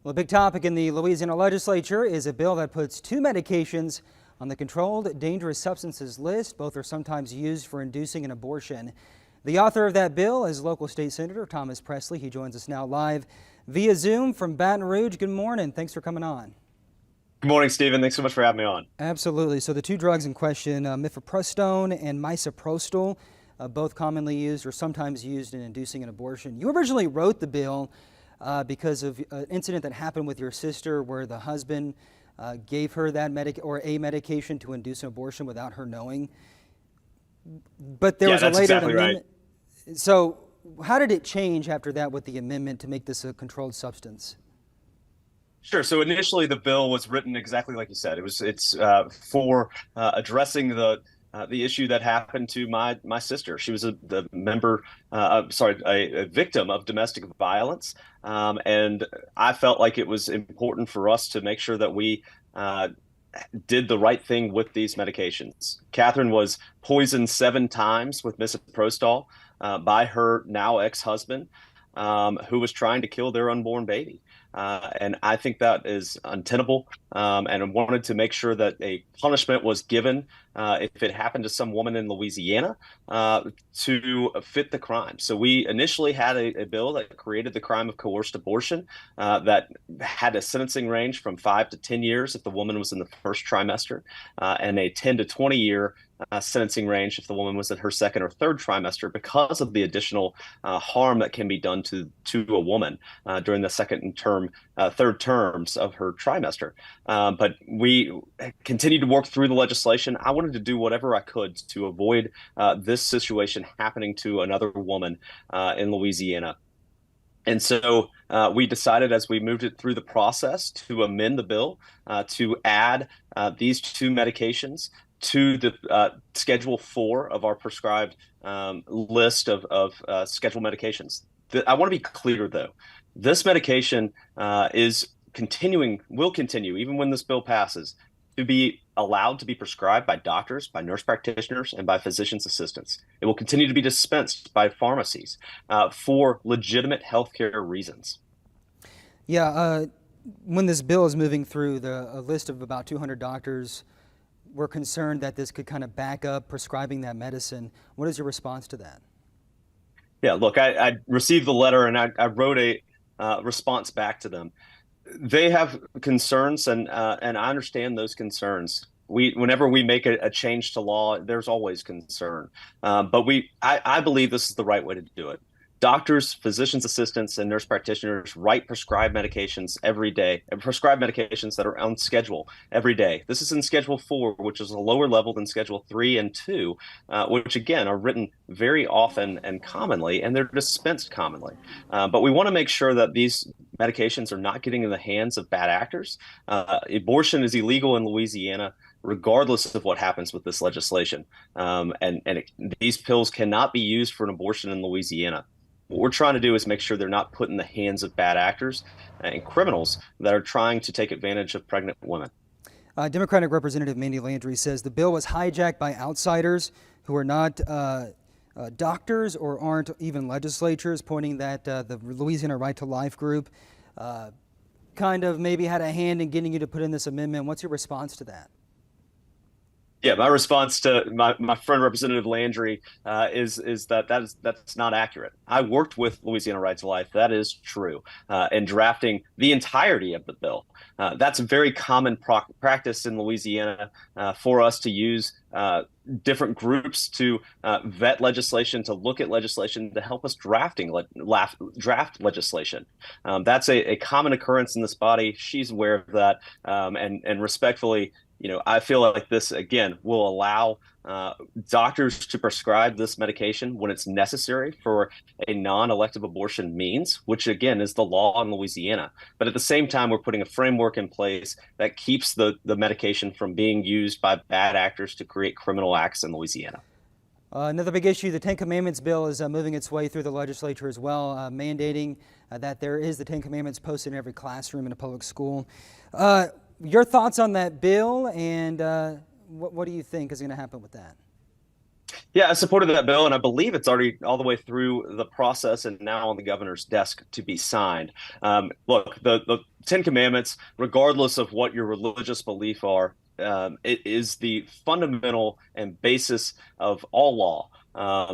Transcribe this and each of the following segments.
Well, a big topic in the Louisiana legislature is a bill that puts two medications on the Controlled Dangerous Substances list. Both are sometimes used for inducing an abortion. The author of that bill is local state senator Thomas Presley. He joins us now live via Zoom from Baton Rouge. Good morning. Thanks for coming on. Good morning, Stephen. Thanks so much for having me on. Absolutely. So the two drugs in question, mifepristone and misoprostol, both commonly used or sometimes used in inducing an abortion. You originally wrote the bill because of an incident that happened with your sister where the husband gave her that medication to induce an abortion without her knowing. But there was a that's later exactly amendment. right. So how did it change after that with the amendment to make this a controlled substance? Sure. So initially, the bill was written exactly like you said. It's for addressing the issue that happened to my sister. She was a victim of domestic violence, and I felt like it was important for us to make sure that we did the right thing with these medications. Catherine was poisoned 7 times with misoprostol by her now ex-husband, who was trying to kill their unborn baby. And I think that is untenable, and I wanted to make sure that a punishment was given if it happened to some woman in Louisiana to fit the crime. So we initially had a bill that created the crime of coerced abortion that had a sentencing range from 5 to 10 years if the woman was in the first trimester, and a 10 to 20 year sentencing range if the woman was in her second or third trimester, because of the additional harm that can be done to a woman during the second and third terms of her trimester. But we continued to work through the legislation. I wanted to do whatever I could to avoid this situation happening to another woman in Louisiana. And so we decided, as we moved it through the process, to amend the bill to add these two medications to the Schedule 4 of our prescribed list of scheduled medications. I want to be clear, though. This medication will continue, even when this bill passes, to be allowed to be prescribed by doctors, by nurse practitioners, and by physician's assistants. It will continue to be dispensed by pharmacies for legitimate healthcare reasons. Yeah, when this bill is moving through a list of about 200 doctors, we're concerned that this could kind of back up prescribing that medicine. What is your response to that? Yeah, look, I received the letter and I wrote a response back to them. They have concerns, and I understand those concerns. Whenever we make a change to law, there's always concern. But I believe this is the right way to do it. Doctors, physicians' assistants, and nurse practitioners write prescribed medications every day, and prescribed medications that are on schedule every day. This is in Schedule 4, which is a lower level than Schedule 3 and 2, which again are written very often and commonly, and they're dispensed commonly. But we want to make sure that these medications are not getting in the hands of bad actors. Abortion is illegal in Louisiana, regardless of what happens with this legislation. These pills cannot be used for an abortion in Louisiana. What we're trying to do is make sure they're not put in the hands of bad actors and criminals that are trying to take advantage of pregnant women. Democratic Representative Mandy Landry says the bill was hijacked by outsiders who are not doctors or aren't even legislatures, pointing that the Louisiana Right to Life group kind of maybe had a hand in getting you to put in this amendment. What's your response to that? Yeah, my response to my friend Representative Landry is that's not accurate. I worked with Louisiana Right to Life. That is true, in drafting the entirety of the bill. That's a very common practice in Louisiana for us to use different groups to vet legislation, to look at legislation, to help us draft legislation. That's a common occurrence in this body. She's aware of that, and respectfully, I feel like this, again, will allow doctors to prescribe this medication when it's necessary for a non-elective abortion means, which, again, is the law in Louisiana. But at the same time, we're putting a framework in place that keeps the medication from being used by bad actors to create criminal acts in Louisiana. Another big issue, the Ten Commandments bill is moving its way through the legislature as well, mandating that there is the Ten Commandments posted in every classroom in a public school. Your thoughts on that bill, and what do you think is going to happen with that? Yeah, I supported that bill, and I believe it's already all the way through the process and now on the governor's desk to be signed. Look, the Ten Commandments, regardless of what your religious belief are, it is the fundamental and basis of all law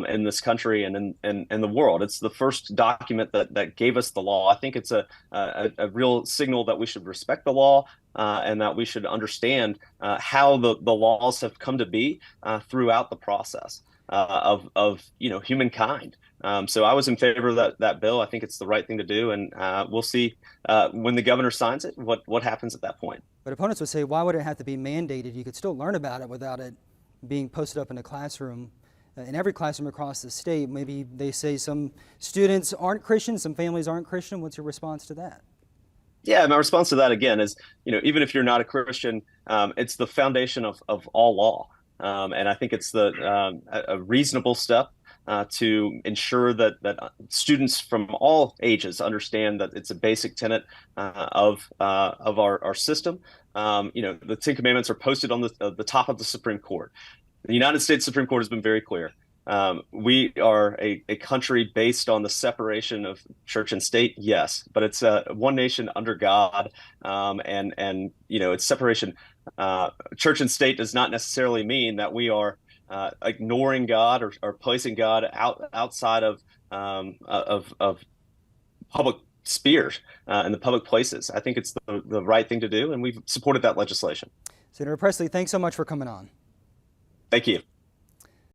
in this country and in the world. It's the first document that gave us the law. I think it's a real signal that we should respect the law and that we should understand how the laws have come to be throughout the process of humankind. So I was in favor of that bill. I think it's the right thing to do, and we'll see when the governor signs it what happens at that point. But opponents would say, why would it have to be mandated? You could still learn about it without it being posted up in a classroom. In every classroom across the state, maybe they say some students aren't Christian, some families aren't Christian. What's your response to that? Yeah, my response to that again is, even if you're not a Christian, it's the foundation of all law. And I think it's a reasonable step to ensure that students from all ages understand that it's a basic tenet of our system. The Ten Commandments are posted on the top of the Supreme Court. The United States Supreme Court has been very clear. We are a country based on the separation of church and state, yes, but it's one nation under God, and it's separation. Church and state does not necessarily mean that we are ignoring God or placing God outside of public spheres in the public places. I think it's the right thing to do, and we've supported that legislation. Senator Presley, thanks so much for coming on. Thank you.